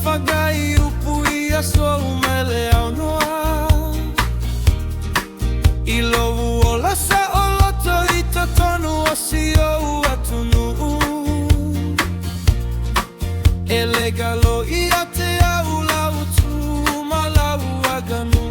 whagai upu ia so umele au noa I lo uOLeSā o loto I ta tonu o si o atunu E le galo ia te au lau tu ma lau aganu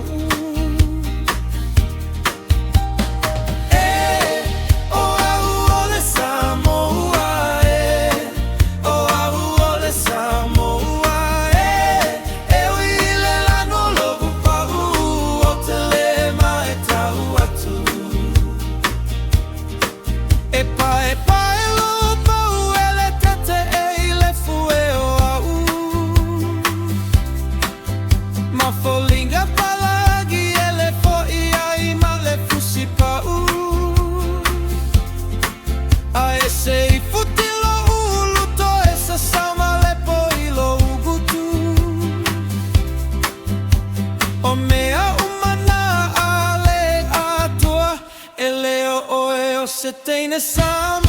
Se teine Sāmoa